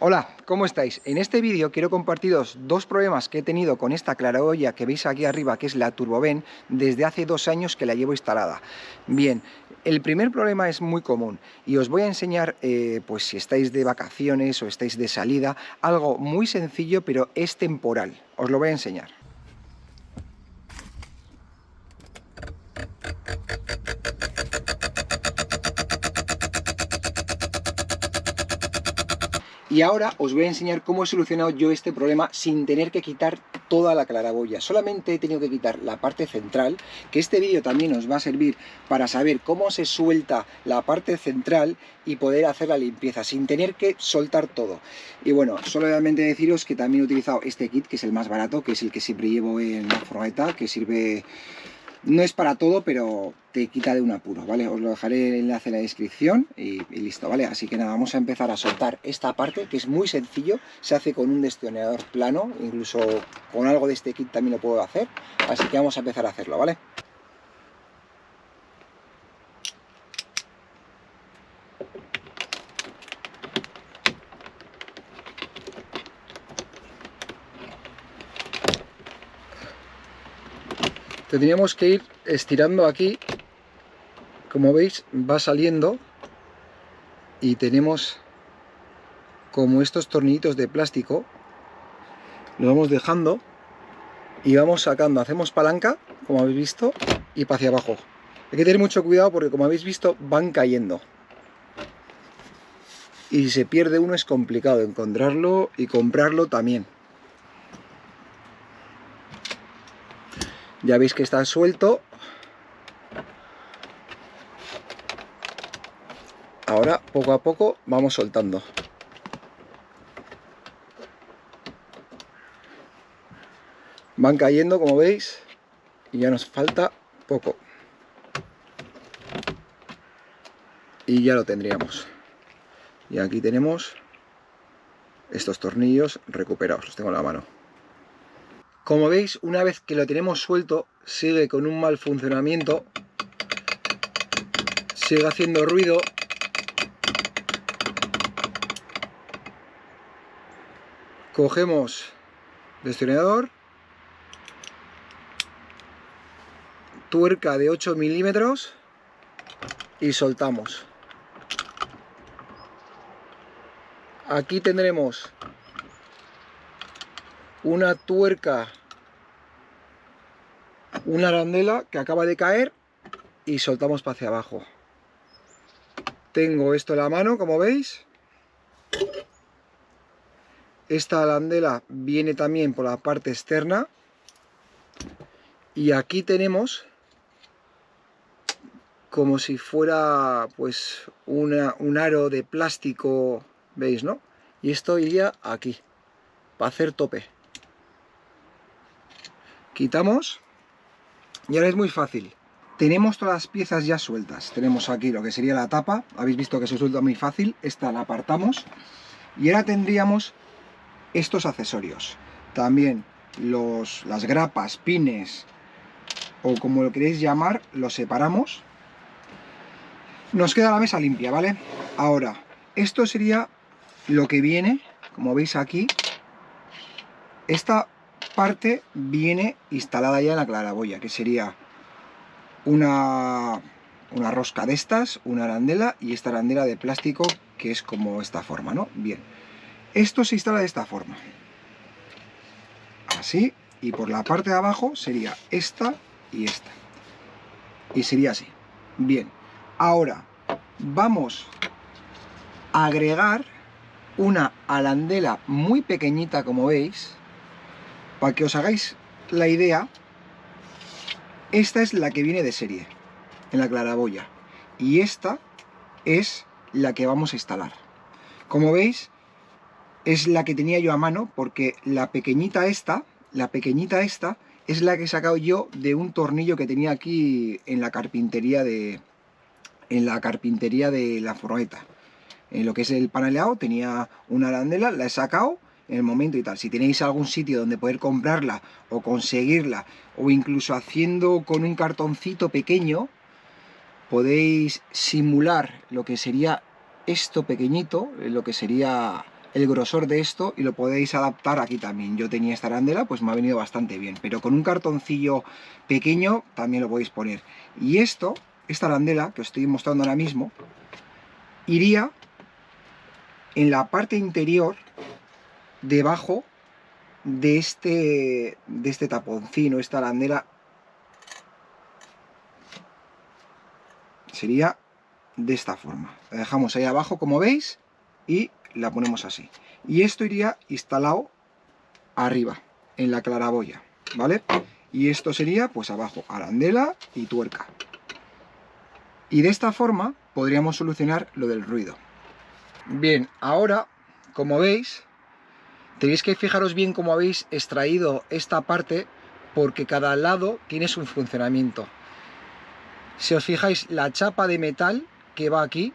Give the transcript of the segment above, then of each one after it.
Hola, ¿cómo estáis? En este vídeo quiero compartiros dos problemas que he tenido con esta claraboya que veis aquí arriba, que es la Turboven, desde hace 2 años que la llevo instalada. Bien, el primer problema es muy común y os voy a enseñar, pues si estáis de vacaciones o estáis de salida, algo muy sencillo pero es temporal. Os lo voy a enseñar. Y ahora os voy a enseñar cómo he solucionado yo este problema sin tener que quitar toda la claraboya. Solamente he tenido que quitar la parte central, que este vídeo también os va a servir para saber cómo se suelta la parte central y poder hacer la limpieza sin tener que soltar todo. Y bueno, solamente deciros que también he utilizado este kit, que es el más barato, que es el que siempre llevo en la furgoneta, que sirve... No es para todo, pero te quita de un apuro, ¿vale? Os lo dejaré el enlace en la descripción y listo, ¿vale? Así que nada, vamos a empezar a soltar esta parte, que es muy sencillo, se hace con un destornillador plano, incluso con algo de este kit también lo puedo hacer, así que vamos a empezar a hacerlo, ¿vale? Tendríamos que ir estirando aquí, como veis, va saliendo y tenemos como estos tornillitos de plástico, lo vamos dejando y vamos sacando, hacemos palanca, como habéis visto, y para hacia abajo. Hay que tener mucho cuidado porque, como habéis visto, van cayendo. Y si se pierde uno es complicado encontrarlo y comprarlo también. Ya veis que está suelto. Ahora, poco a poco, vamos soltando. Van cayendo, como veis, y ya nos falta poco. Y ya lo tendríamos. Y aquí tenemos estos tornillos recuperados, los tengo en la mano. Como veis, una vez que lo tenemos suelto, sigue con un mal funcionamiento, sigue haciendo ruido. Cogemos destornillador, tuerca de 8 milímetros y soltamos. Aquí tendremos una tuerca, una arandela que acaba de caer y soltamos para hacia abajo. Tengo esto en la mano, como veis. Esta arandela viene también por la parte externa. Y aquí tenemos como si fuera pues un aro de plástico, ¿veis, no? Y esto iría aquí, para hacer tope. Quitamos y ahora es muy fácil. Tenemos todas las piezas ya sueltas. Tenemos aquí lo que sería la tapa, habéis visto que se suelta muy fácil. Esta la apartamos y ahora tendríamos estos accesorios. También las grapas, pines o como lo queréis llamar, los separamos. Nos queda la mesa limpia, ¿vale? Ahora, esto sería lo que viene, como veis aquí. Esta parte viene instalada ya en la claraboya, que sería una rosca de estas, una arandela y esta arandela de plástico, que es como esta forma, ¿no? Bien, esto se instala de esta forma. Así, y por la parte de abajo sería esta y esta. Y sería así. Bien, ahora vamos a agregar una arandela muy pequeñita, como veis, para que os hagáis la idea. Esta es la que viene de serie en la claraboya y esta es la que vamos a instalar. Como veis, es la que tenía yo a mano, porque la pequeñita esta es la que he sacado yo de un tornillo que tenía aquí en la carpintería de la furgoneta. En lo que es el paneleado tenía una arandela, la he sacado en el momento y tal. Si tenéis algún sitio donde poder comprarla o conseguirla, o incluso haciendo con un cartoncito pequeño, podéis simular lo que sería esto pequeñito, lo que sería el grosor de esto y lo podéis adaptar aquí también. Yo tenía esta arandela, pues me ha venido bastante bien, pero con un cartoncillo pequeño también lo podéis poner. Y esta arandela que os estoy mostrando ahora mismo, iría en la parte interior, debajo de este taponcino, esta arandela. Sería de esta forma. La dejamos ahí abajo, como veis, y la ponemos así. Y esto iría instalado arriba, en la claraboya, ¿vale? Y esto sería, pues abajo, arandela y tuerca. Y de esta forma podríamos solucionar lo del ruido. Bien, ahora, como veis, tenéis que fijaros bien cómo habéis extraído esta parte, porque cada lado tiene su funcionamiento. Si os fijáis, la chapa de metal que va aquí,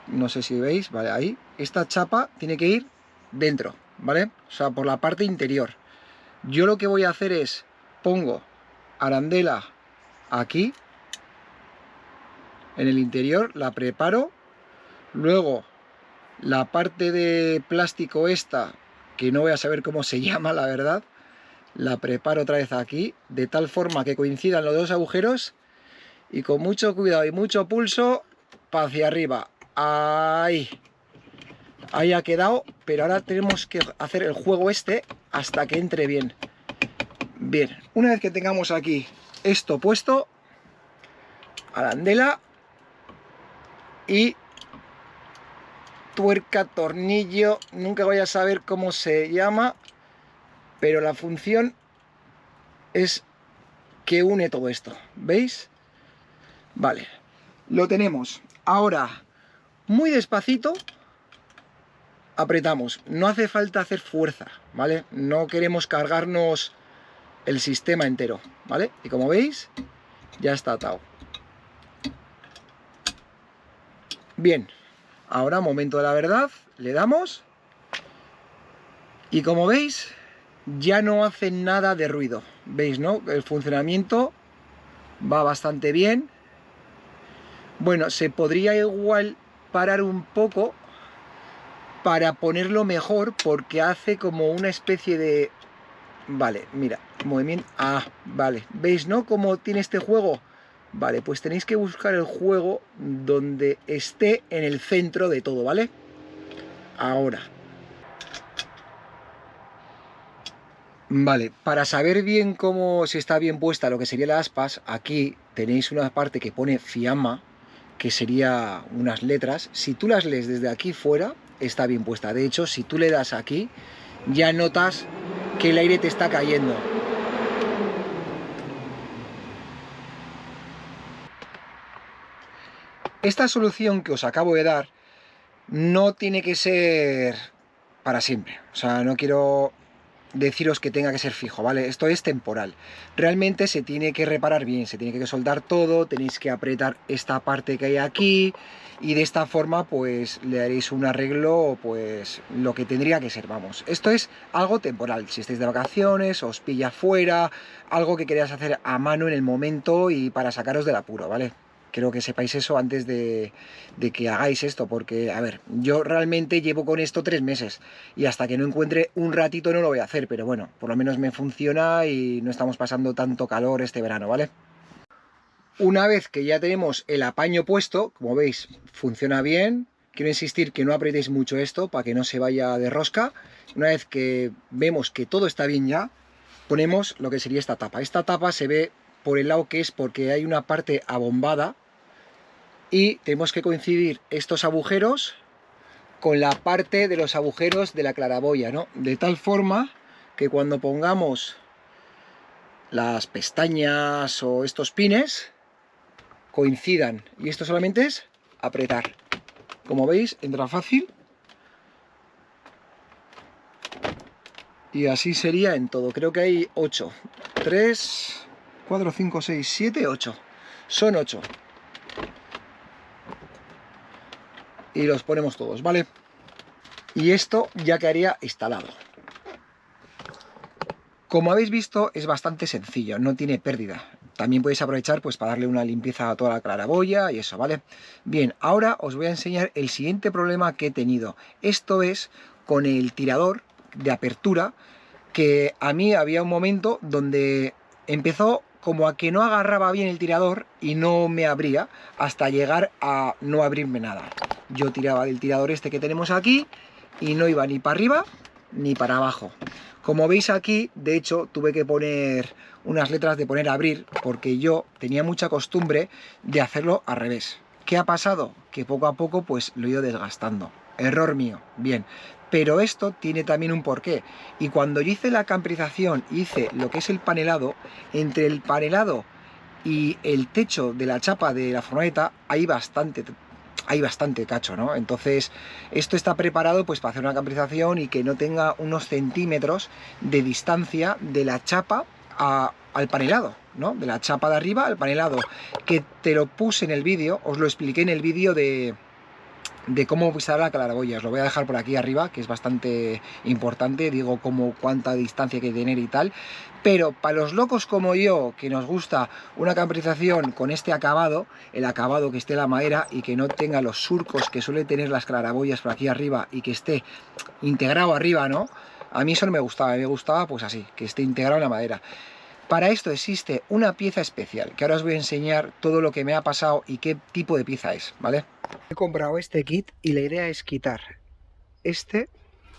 no sé si veis, vale, ahí, esta chapa tiene que ir dentro, ¿vale? O sea, por la parte interior. Yo lo que voy a hacer es, pongo arandela aquí, en el interior, la preparo, luego la parte de plástico esta, que no voy a saber cómo se llama, la verdad, la preparo otra vez aquí, de tal forma que coincidan los dos agujeros, y con mucho cuidado y mucho pulso, para hacia arriba. Ahí ha quedado, pero ahora tenemos que hacer el juego este hasta que entre bien. Bien, una vez que tengamos aquí esto puesto, arandela y tuerca, tornillo, nunca voy a saber cómo se llama, pero la función es que une todo esto, ¿veis? Vale, lo tenemos. Ahora, muy despacito, apretamos. No hace falta hacer fuerza, ¿vale? No queremos cargarnos el sistema entero, ¿vale? Y como veis, ya está atado. Bien, ahora momento de la verdad, le damos y como veis, ya no hace nada de ruido. ¿Veis, no? El funcionamiento va bastante bien. Bueno, se podría igual parar un poco para ponerlo mejor, porque hace como una especie de... Vale, mira, movimiento... Ah, vale, ¿veis, no? Cómo tiene este juego. Vale, pues tenéis que buscar el juego donde esté en el centro de todo, ¿vale? Ahora. Vale, para saber bien cómo, si está bien puesta lo que sería las aspas, aquí tenéis una parte que pone Fiamma, que sería unas letras. Si tú las lees desde aquí fuera, está bien puesta. De hecho, si tú le das aquí, ya notas que el aire te está cayendo. Esta solución que os acabo de dar no tiene que ser para siempre. O sea, no quiero deciros que tenga que ser fijo, ¿vale? Esto es temporal. Realmente se tiene que reparar bien, se tiene que soldar todo, tenéis que apretar esta parte que hay aquí y de esta forma pues le haréis un arreglo, pues lo que tendría que ser, vamos. Esto es algo temporal, si estáis de vacaciones, os pilla fuera, algo que queráis hacer a mano en el momento y para sacaros del apuro, ¿vale? Quiero que sepáis eso antes de que hagáis esto, porque, a ver, yo realmente llevo con esto 3 meses y hasta que no encuentre un ratito no lo voy a hacer, pero bueno, por lo menos me funciona y no estamos pasando tanto calor este verano, ¿vale? Una vez que ya tenemos el apaño puesto, como veis, funciona bien. Quiero insistir que no apretéis mucho esto para que no se vaya de rosca. Una vez que vemos que todo está bien ya, ponemos lo que sería esta tapa. Esta tapa se ve por el lado que es porque hay una parte abombada y tenemos que coincidir estos agujeros con la parte de los agujeros de la claraboya, ¿no? De tal forma que cuando pongamos las pestañas o estos pines coincidan, y esto solamente es apretar. Como veis, entra fácil y así sería en todo. Creo que hay 8, 3, 4, 5, 6, 7, 8. Son 8. Y los ponemos todos, ¿vale? Y esto ya quedaría instalado. Como habéis visto, es bastante sencillo, no tiene pérdida. También podéis aprovechar pues para darle una limpieza a toda la claraboya y eso, ¿vale? Bien, ahora os voy a enseñar el siguiente problema que he tenido. Esto es con el tirador de apertura, que a mí había un momento donde empezó como a que no agarraba bien el tirador y no me abría hasta llegar a no abrirme nada. Yo tiraba del tirador este que tenemos aquí y no iba ni para arriba ni para abajo. Como veis aquí, de hecho, tuve que poner unas letras de poner abrir porque yo tenía mucha costumbre de hacerlo al revés. ¿Qué ha pasado? Que poco a poco pues lo he ido desgastando. Error mío, bien. Pero esto tiene también un porqué. Y cuando yo hice la camperización, hice lo que es el panelado, entre el panelado y el techo de la chapa de la furgoneta hay bastante cacho, ¿no? Entonces esto está preparado pues para hacer una camperización y que no tenga unos centímetros de distancia de la chapa al panelado, ¿no? De la chapa de arriba al panelado, que te lo puse en el vídeo, os lo expliqué en el vídeo de cómo pisar la claraboya. Os lo voy a dejar por aquí arriba, que es bastante importante, digo cuánta distancia hay que tener y tal. Pero para los locos como yo, que nos gusta una camperización con este acabado, el acabado que esté la madera y que no tenga los surcos que suelen tener las claraboyas por aquí arriba y que esté integrado arriba, ¿no? A mí eso no me gustaba pues así, que esté integrado en la madera. Para esto existe una pieza especial, que ahora os voy a enseñar todo lo que me ha pasado y qué tipo de pieza es, ¿vale? He comprado este kit y la idea es quitar este,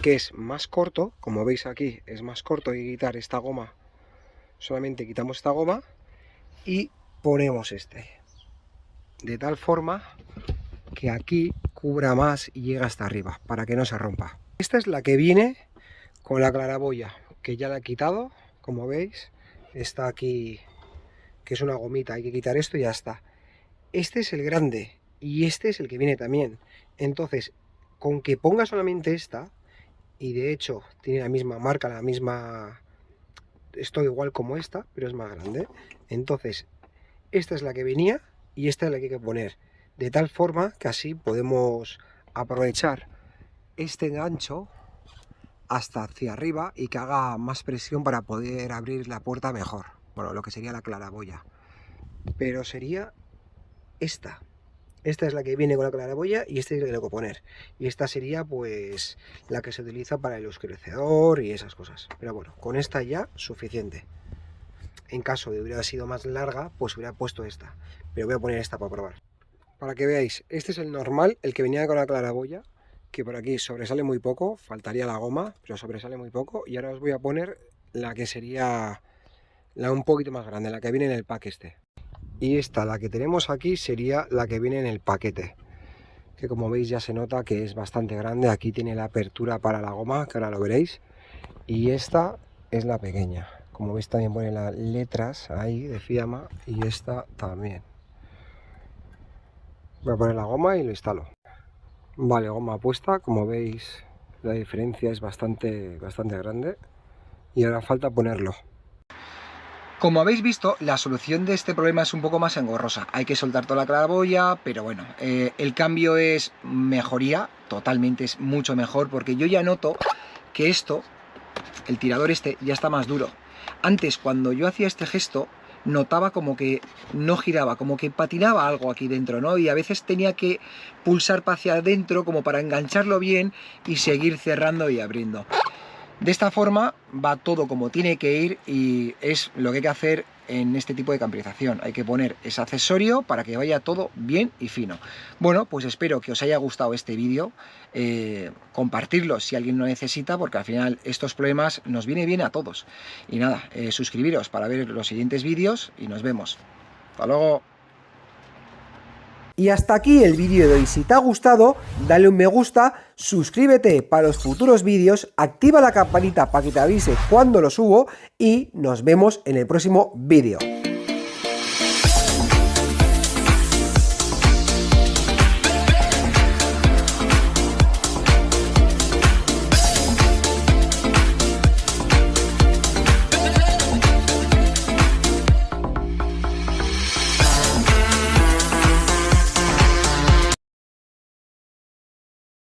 que es más corto, como veis aquí es más corto, y quitar esta goma, solamente quitamos esta goma y ponemos este, de tal forma que aquí cubra más y llega hasta arriba, para que no se rompa. Esta es la que viene con la claraboya, que ya la he quitado, como veis. Está aquí, que es una gomita, hay que quitar esto y ya está. Este es el grande y este es el que viene también. Entonces, con que ponga solamente esta, y de hecho tiene la misma marca, la misma, esto igual como esta, pero es más grande. Entonces, esta es la que venía y esta es la que hay que poner. De tal forma que así podemos aprovechar este gancho hasta hacia arriba y que haga más presión para poder abrir la puerta mejor. Bueno, lo que sería la claraboya. Pero sería esta. Esta es la que viene con la claraboya y esta es la que tengo que poner. Y esta sería pues la que se utiliza para el oscurecedor y esas cosas. Pero bueno, con esta ya suficiente. En caso de hubiera sido más larga, pues hubiera puesto esta. Pero voy a poner esta para probar. Para que veáis, este es el normal, el que venía con la claraboya, que por aquí sobresale muy poco, faltaría la goma, pero sobresale muy poco. Y ahora os voy a poner la que sería la un poquito más grande, la que viene en el pack este. Y esta, la que tenemos aquí, sería la que viene en el paquete, que como veis ya se nota que es bastante grande. Aquí tiene la apertura para la goma, que ahora lo veréis. Y esta es la pequeña. Como veis también pone las letras ahí de Fiamma y esta también. Voy a poner la goma y lo instalo. Vale, goma puesta, como veis la diferencia es bastante grande y ahora falta ponerlo. Como habéis visto, la solución de este problema es un poco más engorrosa. Hay que soltar toda la claraboya, pero bueno, el cambio es mejoría, totalmente es mucho mejor, porque yo ya noto que esto, el tirador este, ya está más duro. Antes, cuando yo hacía este gesto, notaba como que no giraba, como que patinaba algo aquí dentro, ¿no? Y a veces tenía que pulsar hacia adentro como para engancharlo bien y seguir cerrando y abriendo. De esta forma va todo como tiene que ir y es lo que hay que hacer en este tipo de camperización. Hay que poner ese accesorio para que vaya todo bien y fino. Bueno, pues espero que os haya gustado este vídeo, compartirlo si alguien lo necesita, porque al final estos problemas nos viene bien a todos. Y nada, suscribiros para ver los siguientes vídeos y nos vemos. Hasta luego. Y hasta aquí el vídeo de hoy. Si te ha gustado, dale un me gusta, suscríbete para los futuros vídeos, activa la campanita para que te avise cuando lo subo y nos vemos en el próximo vídeo.